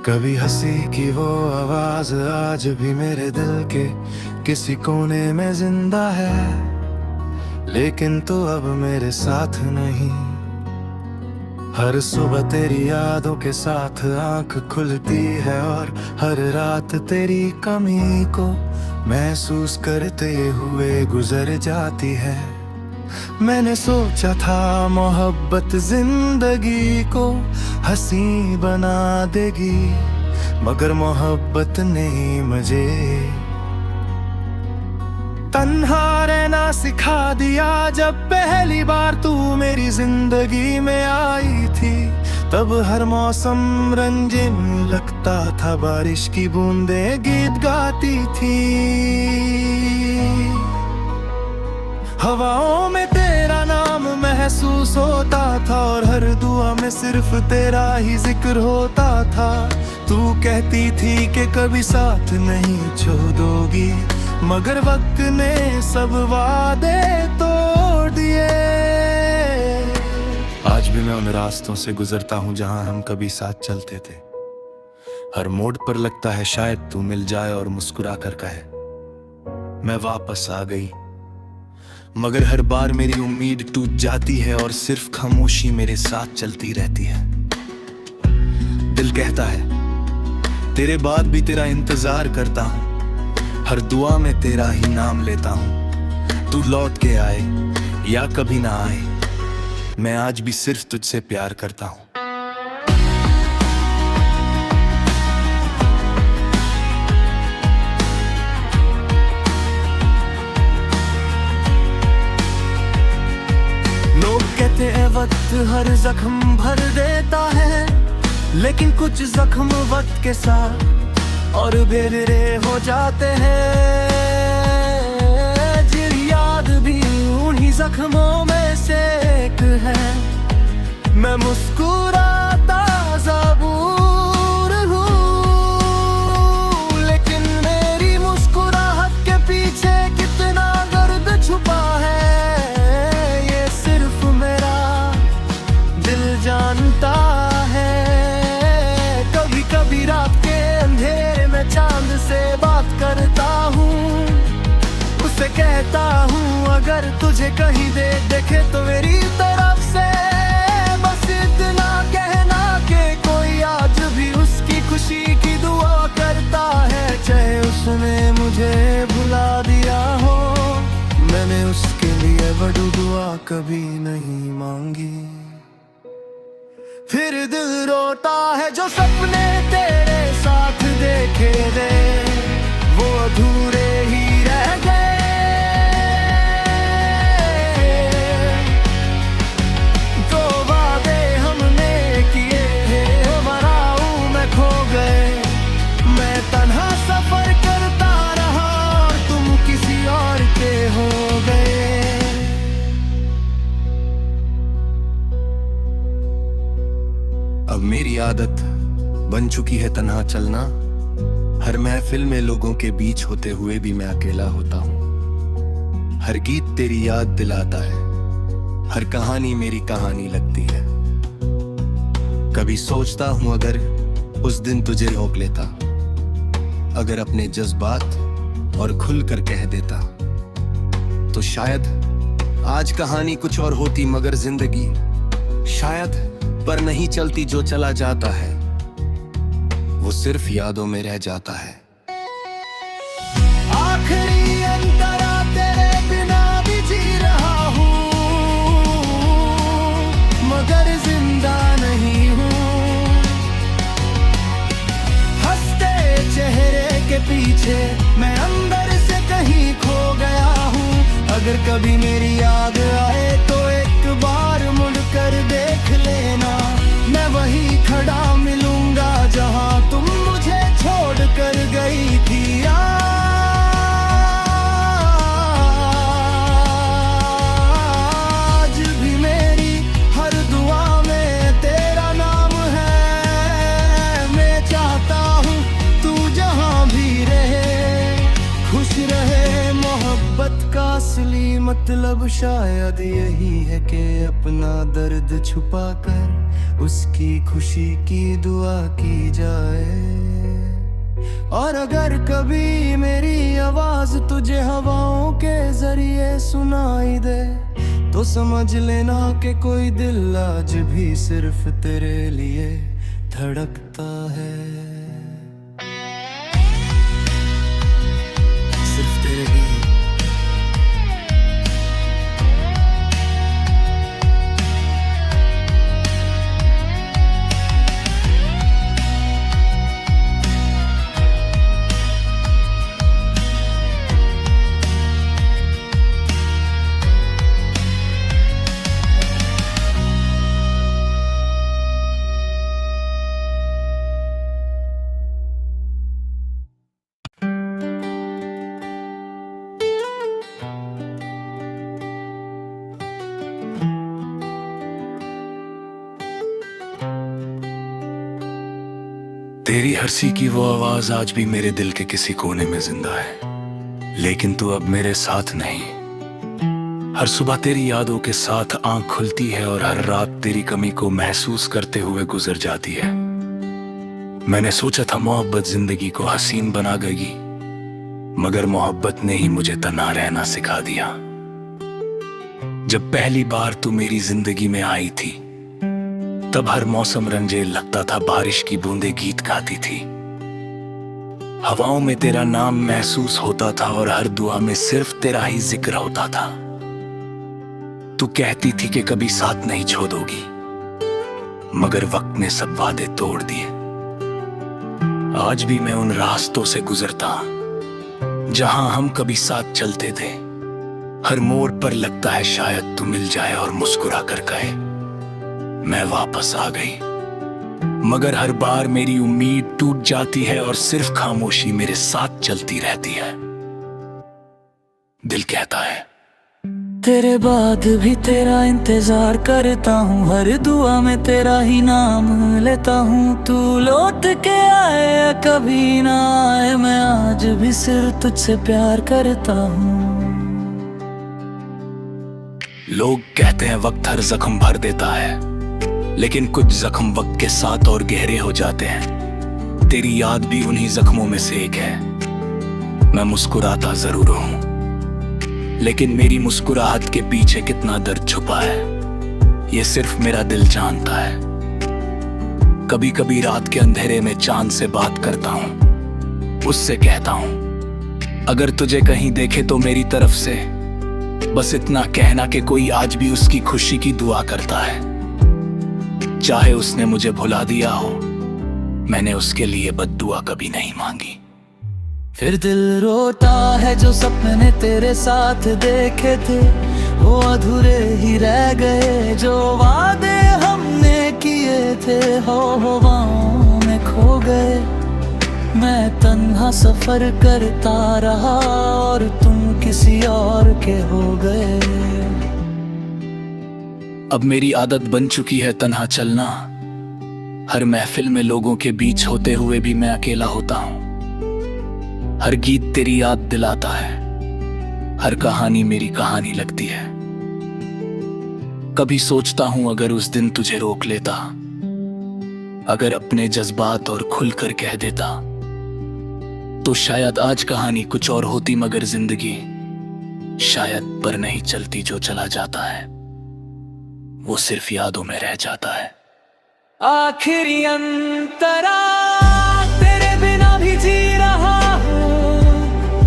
कभी हंसी की वो आवाज आज भी मेरे दिल के किसी कोने में जिंदा है, लेकिन तू अब मेरे साथ नहीं। हर सुबह तेरी यादों के साथ आंख खुलती है और हर रात तेरी कमी को महसूस करते हुए गुजर जाती है। मैंने सोचा था मोहब्बत जिंदगी को हंसी बना देगी, मगर मोहब्बत ने मुझे तन्हा रहना सिखा दिया। जब पहली बार तू मेरी जिंदगी में आई थी, तब हर मौसम रंगीन लगता था, बारिश की बूंदें गीत गाती थी। हवाओं में तेरा नाम महसूस होता था और हर दुआ में सिर्फ तेरा ही जिक्र होता था। तू कहती थी कि कभी साथ नहीं छोड़ोगी, मगर वक्त ने सब वादे तोड़ दिए। आज भी मैं उन रास्तों से गुजरता हूँ जहाँ हम कभी साथ चलते थे। हर मोड़ पर लगता है शायद तू मिल जाए और मुस्कुरा कर कहे मैं वापस आ गई, मगर हर बार मेरी उम्मीद टूट जाती है और सिर्फ खामोशी मेरे साथ चलती रहती है। दिल कहता है तेरे बाद भी तेरा इंतजार करता हूँ, हर दुआ में तेरा ही नाम लेता हूँ। तू लौट के आए या कभी ना आए, मैं आज भी सिर्फ तुझसे प्यार करता हूँ। लोग कहते हैं वक्त हर जख्म भर देता है, लेकिन कुछ जख्म वक्त के साथ और बेरे हो जाते हैं। जिर याद भी उन्हीं जख्मों में से एक है। मैं मुस्कुराता ज़बूर हूँ, लेकिन मेरी मुस्कुराहट के पीछे कितना दर्द छुपा है, ये सिर्फ मेरा दिल जानता है। कभी कभी रात के अंधेरे में चांद से बात करता हूँ, उसे कहता हूँ अगर तुझे कहीं देखे तो मेरी तरफ से बस इतना कहना कि कोई आज भी उसकी खुशी की दुआ करता है। चाहे उसने मुझे भुला दिया हो, मैंने उसके लिए बड़ी दुआ कभी नहीं मांगी। फिर दिल रोता है जो सपने तेरे साथ देखे थे, वो अधूरे ही रह गए। तो वादे हमने किए थे वराऊ में खो गए। मैं तन्हा सफर करता रहा और तुम किसी और के हो गए। अब मेरी आदत बन चुकी है तन्हा चलना। हर महफिल में लोगों के बीच होते हुए भी मैं अकेला होता हूँ। हर गीत तेरी याद दिलाता है, हर कहानी मेरी कहानी लगती है। कभी सोचता हूँ अगर उस दिन तुझे रोक लेता, अगर अपने जज्बात और खुल कर कह देता, तो शायद आज कहानी कुछ और होती, मगर जिंदगी शायद पर नहीं चलती। जो चला जाता है वो सिर्फ यादों में रह जाता है। आखिरी अंतरा तेरे बिना भी जी रहा हूँ, मगर जिंदा नहीं हूँ। हंसते चेहरे के पीछे मैं अंदर से कहीं खो गया हूँ। अगर कभी मेरी याद आए तो एक बार मुड़ कर देख लेना, मैं वही खड़ा मिलूंगा जहां तुम मुझे छोड़ कर गई थी। आज भी मेरी हर दुआ में तेरा नाम है। मैं चाहता हूँ तू जहां भी रहे, खुश रहे। मोहब्बत का असली मतलब शायद यही है कि अपना दर्द छुपा कर उसकी खुशी की दुआ की जाए। और अगर कभी मेरी आवाज तुझे हवाओं के जरिए सुनाई दे तो समझ लेना कि कोई दिल आज भी सिर्फ तेरे लिए धड़कता है, सिर्फ तेरे लिए। तेरी हंसी की वो आवाज आज भी मेरे दिल के किसी कोने में जिंदा है, लेकिन तू अब मेरे साथ नहीं। हर सुबह तेरी यादों के साथ आंख खुलती है और हर रात तेरी कमी को महसूस करते हुए गुजर जाती है। मैंने सोचा था मोहब्बत जिंदगी को हसीन बना गई, मगर मोहब्बत ने ही मुझे तन्हा रहना सिखा दिया। जब पहली बार तू मेरी जिंदगी में आई थी तब हर मौसम रंगीन लगता था, बारिश की बूंदें गीत गाती थी, हवाओं में तेरा नाम महसूस होता था और हर दुआ में सिर्फ तेरा ही जिक्र होता था। तू कहती थी कि कभी साथ नहीं छोड़ोगी, मगर वक्त ने सब वादे तोड़ दिए। आज भी मैं उन रास्तों से गुजरता जहां हम कभी साथ चलते थे। हर मोड़ पर लगता है शायद तू मिल जाए और मुस्कुरा कर कहे मैं वापस आ गई, मगर हर बार मेरी उम्मीद टूट जाती है और सिर्फ खामोशी मेरे साथ चलती रहती है। दिल कहता है तेरे बाद भी तेरा इंतजार करता हूँ, हर दुआ में तेरा ही नाम लेता हूँ। तू लौट के आए या कभी ना आए, मैं आज भी सिर्फ तुझसे प्यार करता हूँ। लोग कहते हैं वक्त हर जख्म भर देता है, लेकिन कुछ जख्म वक्त के साथ और गहरे हो जाते हैं। तेरी याद भी उन्हीं जख्मों में से एक है। मैं मुस्कुराता जरूर हूं, लेकिन मेरी मुस्कुराहट के पीछे कितना दर्द छुपा है ये सिर्फ मेरा दिल जानता है। कभी कभी रात के अंधेरे में चांद से बात करता हूं, उससे कहता हूं अगर तुझे कहीं देखे तो मेरी तरफ से बस इतना कहना कि कोई आज भी उसकी खुशी की दुआ करता है। चाहे उसने मुझे भुला दिया हो, मैंने उसके लिए बद्दुआ कभी नहीं मांगी। फिर दिल रोता है जो सपने तेरे साथ देखे थे वो अधूरे ही रह गए, जो वादे हमने किए थे हवाओं में खो गए। मैं तन्हा सफर करता रहा और तुम किसी और के हो गए। अब मेरी आदत बन चुकी है तन्हा चलना, हर महफिल में लोगों के बीच होते हुए भी मैं अकेला होता हूं। हर गीत तेरी याद दिलाता है, हर कहानी मेरी कहानी लगती है। कभी सोचता हूं अगर उस दिन तुझे रोक लेता, अगर अपने जज्बात और खुलकर कह देता तो शायद आज कहानी कुछ और होती, मगर जिंदगी शायद पर नहीं चलती। जो चला जाता है वो सिर्फ यादों में रह जाता है। आखिरी अंतरा तेरे बिना भी जी रहा हूँ,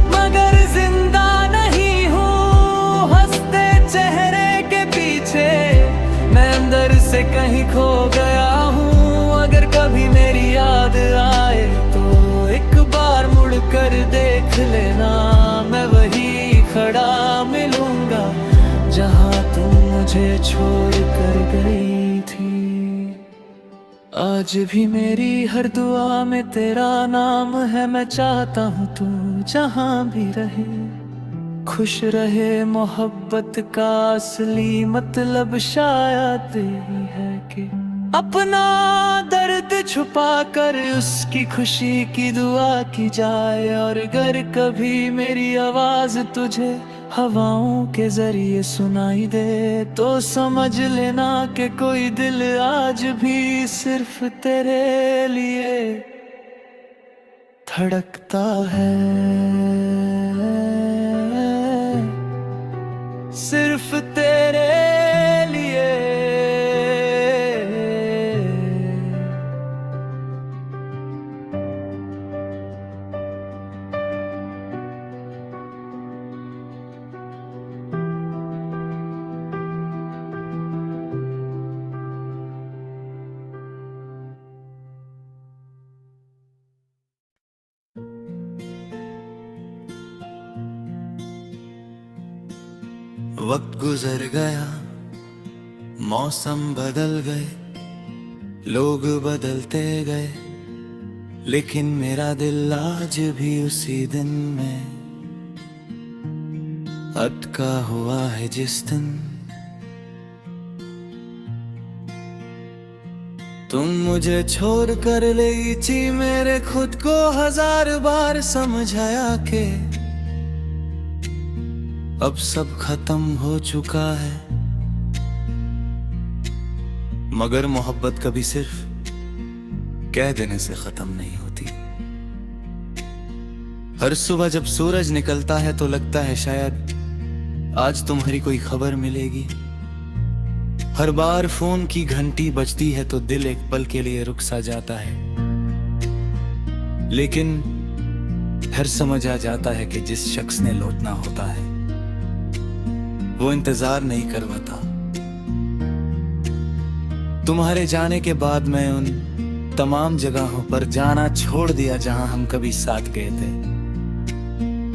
मगर जिंदा नहीं हूँ। हंसते चेहरे के पीछे मैं अंदर से कहीं खो गया हूँ। अगर कभी मेरी याद आए तो एक बार मुड़ कर देख लेना, मैं वही खड़ा मिलूंगा जहाँ तुम मुझे छोड़ कर गई थी। आज भी मेरी हर दुआ में तेरा नाम है, मैं चाहता हूँ तू जहाँ भी रहे खुश रहे। मोहब्बत का असली मतलब शायद यही है कि अपना दर्द छुपा कर उसकी खुशी की दुआ की जाए। और अगर कभी मेरी आवाज तुझे हवाओं के जरिए सुनाई दे तो समझ लेना कि कोई दिल आज भी सिर्फ तेरे लिए धड़कता है, सिर्फ तेरे लिए। वक्त गुजर गया, मौसम बदल गए, लोग बदलते गए, लेकिन मेरा दिल आज भी उसी दिन में अटका हुआ है जिस दिन तुम मुझे छोड़ कर ले थी। मेरे खुद को 1000 बार समझाया कि अब सब खत्म हो चुका है, मगर मोहब्बत कभी सिर्फ कह देने से खत्म नहीं होती। हर सुबह जब सूरज निकलता है तो लगता है शायद आज तुम्हारी कोई खबर मिलेगी। हर बार फोन की घंटी बजती है तो दिल एक पल के लिए रुक सा जाता है, लेकिन फिर समझ आ जाता है कि जिस शख्स ने लौटना होता है वो इंतजार नहीं करवाता। तुम्हारे जाने के बाद मैं उन तमाम जगहों पर जाना छोड़ दिया जहां हम कभी साथ गए थे।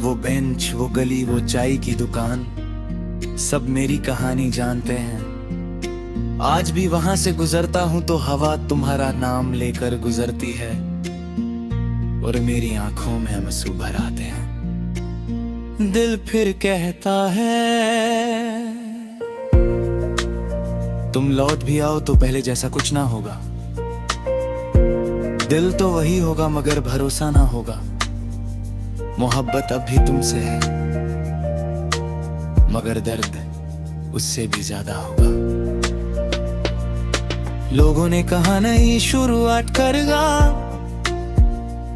वो बेंच, वो गली, वो चाय की दुकान, सब मेरी कहानी जानते हैं। आज भी वहां से गुजरता हूं तो हवा तुम्हारा नाम लेकर गुजरती है और मेरी आंखों में आंसू भर आते हैं। दिल फिर कहता है तुम लौट भी आओ तो पहले जैसा कुछ ना होगा। दिल तो वही होगा मगर भरोसा ना होगा। मोहब्बत अब भी तुमसे है मगर दर्द उससे भी ज्यादा होगा। लोगों ने कहा नहीं शुरुआत करेगा,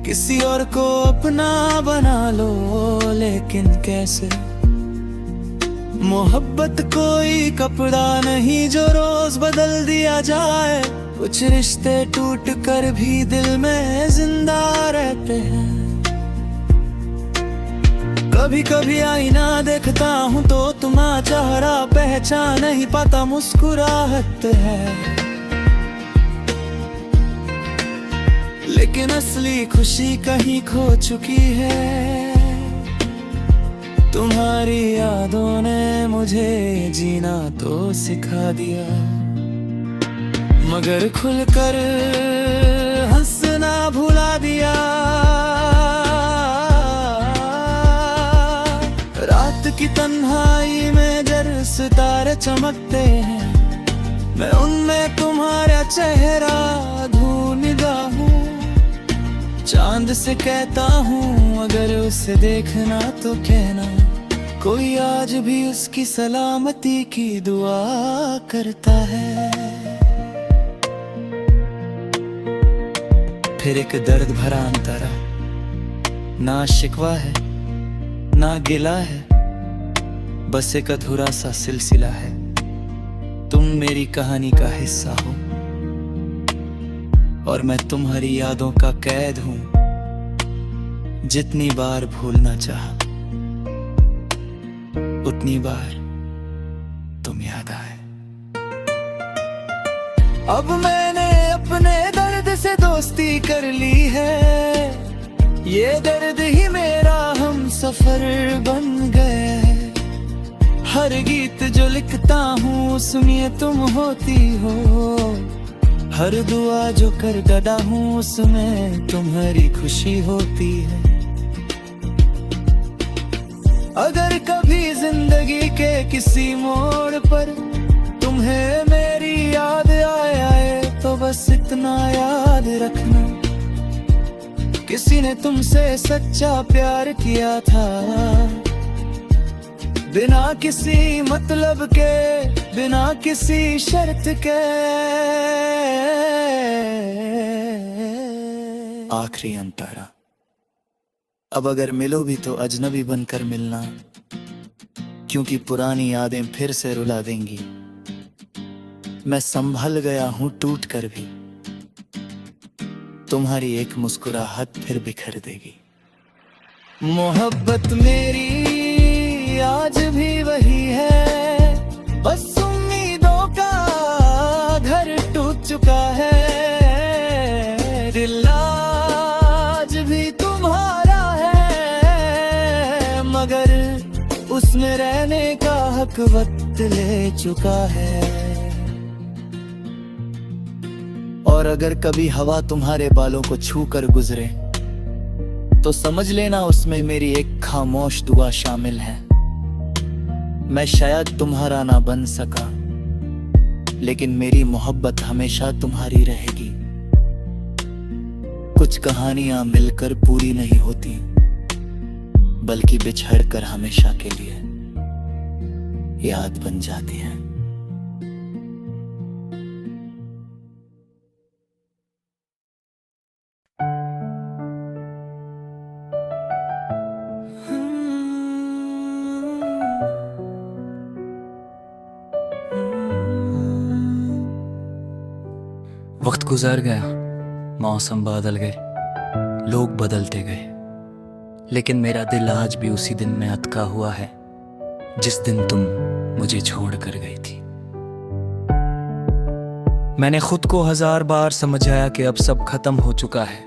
किसी और को अपना बना लो, लेकिन कैसे? मोहब्बत कोई कपड़ा नहीं जो रोज बदल दिया जाए। कुछ रिश्ते टूट कर भी दिल में जिंदा रहते हैं। कभी कभी आईना देखता हूँ तो तुम्हारा चेहरा पहचान नहीं पाता, मुस्कुराहट है लेकिन असली खुशी कहीं खो चुकी है। तुम्हारी यादों ने मुझे जीना तो सिखा दिया, मगर खुलकर हंसना भुला दिया। रात की तन्हाई में जब सितारे चमकते हैं, मैं उनमें तुम्हारा चेहरा ढूंढता हूँ। चांद से कहता हूँ अगर उसे देखना तो कहना, कोई आज भी उसकी सलामती की दुआ करता है। फिर एक दर्द भरा अंतरा, ना शिकवा है ना गिला है, बस एक अधूरा सा सिलसिला है। तुम मेरी कहानी का हिस्सा हो और मैं तुम्हारी यादों का कैद हूं। जितनी बार भूलना चाहा उतनी बार तुम याद आए। अब मैंने अपने दर्द से दोस्ती कर ली है, ये दर्द ही मेरा हम सफर बन गया है। हर गीत जो लिखता हूँ उसमें तुम होती हो, हर दुआ जो कर गदा हूँ उसमें तुम्हारी खुशी होती है। अगर कभी जिंदगी के किसी मोड़ पर तुम्हें मेरी याद आए तो बस इतना याद रखना, किसी ने तुमसे सच्चा प्यार किया था, बिना किसी मतलब के, बिना किसी शर्त के। आखिरी अंतरा, अब अगर मिलो भी तो अजनबी बनकर मिलना, क्योंकि पुरानी यादें फिर से रुला देंगी। मैं संभल गया हूं टूट कर भी, तुम्हारी एक मुस्कुराहट फिर बिखर देगी। मोहब्बत मेरी आज भी वही है, बस उम्मीदों का घर टूट चुका है। दिल आज भी तुम्हारा है, मगर उसमें रहने का हक वक्त ले चुका है। और अगर कभी हवा तुम्हारे बालों को छू कर गुजरे, तो समझ लेना उसमें मेरी एक खामोश दुआ शामिल है। मैं शायद तुम्हारा ना बन सका, लेकिन मेरी मोहब्बत हमेशा तुम्हारी रहेगी। कुछ कहानियां मिलकर पूरी नहीं होती, बल्कि बिछड़कर हमेशा के लिए याद बन जाती हैं। वक्त गुजर गया, मौसम बदल गए, लोग बदलते गए, लेकिन मेरा दिल आज भी उसी दिन में अटका हुआ है जिस दिन तुम मुझे छोड़ कर गई थी। मैंने खुद को 1000 बार समझाया कि अब सब खत्म हो चुका है,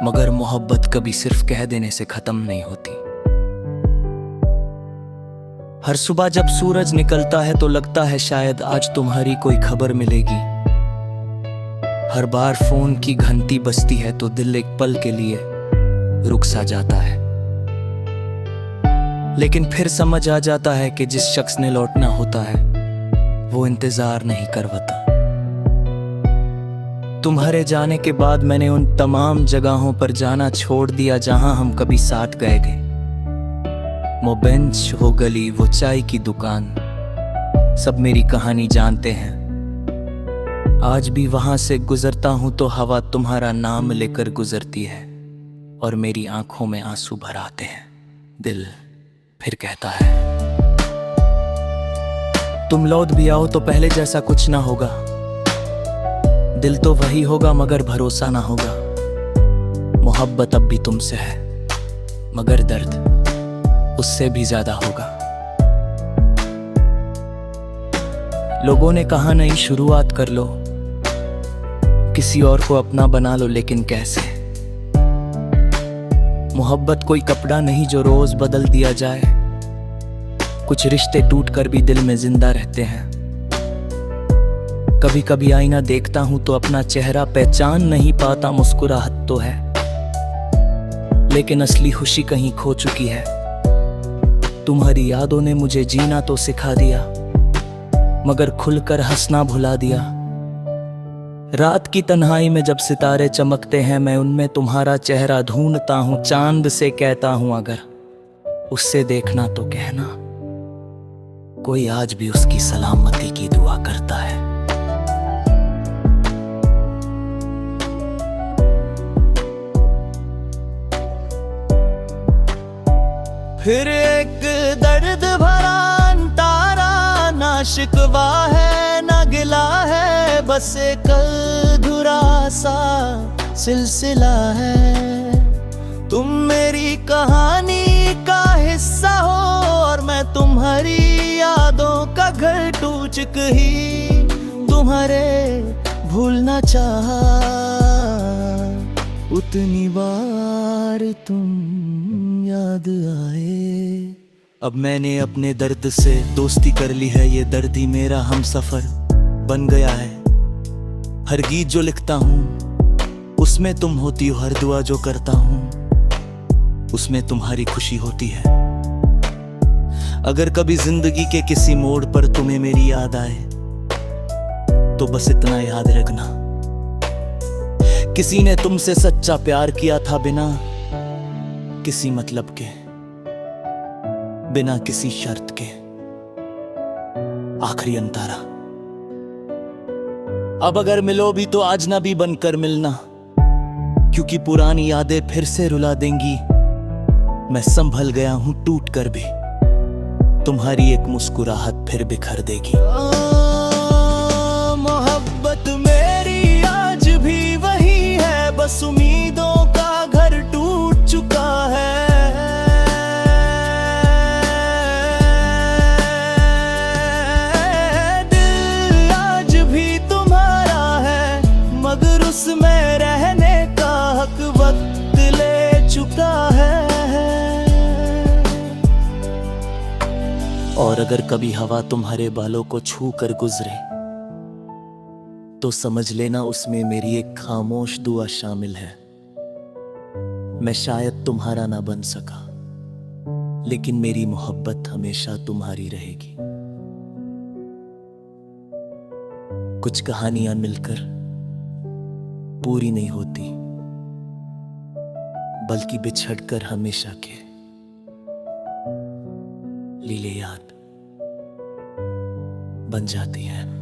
मगर मोहब्बत कभी सिर्फ कह देने से खत्म नहीं होती। हर सुबह जब सूरज निकलता है तो लगता है शायद आज तुम्हारी कोई खबर मिलेगी। हर बार फोन की घंटी बजती है तो दिल एक पल के लिए रुक सा जाता है, लेकिन फिर समझ आ जाता है कि जिस शख्स ने लौटना होता है वो इंतजार नहीं करवाता। तुम्हारे जाने के बाद मैंने उन तमाम जगहों पर जाना छोड़ दिया जहां हम कभी साथ गए थे। वो बेंच, वो गली, वो चाय की दुकान, सब मेरी कहानी जानते हैं। आज भी वहां से गुजरता हूं तो हवा तुम्हारा नाम लेकर गुजरती है और मेरी आंखों में आंसू भर आते हैं। दिल फिर कहता है तुम लौट भी आओ तो पहले जैसा कुछ ना होगा। दिल तो वही होगा मगर भरोसा ना होगा। मोहब्बत अब भी तुमसे है मगर दर्द उससे भी ज्यादा होगा। लोगों ने कहा नई शुरुआत कर लो, किसी और को अपना बना लो, लेकिन कैसे? मोहब्बत कोई कपड़ा नहीं जो रोज बदल दिया जाए। कुछ रिश्ते टूट कर भी दिल में जिंदा रहते हैं। कभी कभी आईना देखता हूं तो अपना चेहरा पहचान नहीं पाता। मुस्कुराहट तो है लेकिन असली खुशी कहीं खो चुकी है। तुम्हारी यादों ने मुझे जीना तो सिखा दिया मगर खुलकर हंसना भुला दिया। रात की तन्हाई में जब सितारे चमकते हैं मैं उनमें तुम्हारा चेहरा ढूंढता हूं। चांद से कहता हूं अगर उससे देखना तो कहना, कोई आज भी उसकी सलामती की दुआ करता है। फिर एक दर्द भरा अंतारा, ना शिकवा है ना गिला है, बस एक अधूरा सा सिलसिला है। तुम मेरी कहानी का हिस्सा हो और मैं तुम्हारी यादों का घर टूट ही तुम्हारे भूलना चाहा। उतनी बार तुम याद आए। अब मैंने अपने दर्द से दोस्ती कर ली है। ये दर्द ही मेरा हम सफर बन गया है। हर गीत जो लिखता हूँ उसमें तुम होती हो। हर दुआ जो करता हूँ उसमें तुम्हारी खुशी होती है। अगर कभी जिंदगी के किसी मोड़ पर तुम्हें मेरी याद आए तो बस इतना याद रखना, किसी ने तुमसे सच्चा प्यार किया था बिना किसी मतलब के। बिना किसी शर्त के। आखिरी अंतारा। अब अगर मिलो भी तो अजनबी बनकर मिलना, क्योंकि पुरानी यादें फिर से रुला देंगी। मैं संभल गया हूं टूट कर भी, तुम्हारी एक मुस्कुराहट फिर बिखर देगी। मोहब्बत मेरी आज भी वही है, बस उम्मीदों का घर टूट चुका है। दिल आज भी तुम्हारा है, मगर उसमें रहने का हक वक्त ले चुका है। और अगर कभी हवा तुम्हारे बालों को छू कर गुजरे, तो समझ लेना उसमें मेरी एक खामोश दुआ शामिल है। मैं शायद तुम्हारा ना बन सका, लेकिन मेरी मोहब्बत हमेशा तुम्हारी रहेगी। कुछ कहानियां मिलकर पूरी नहीं होती, बल्कि बिछड़कर हमेशा के लीले याद बन जाती है।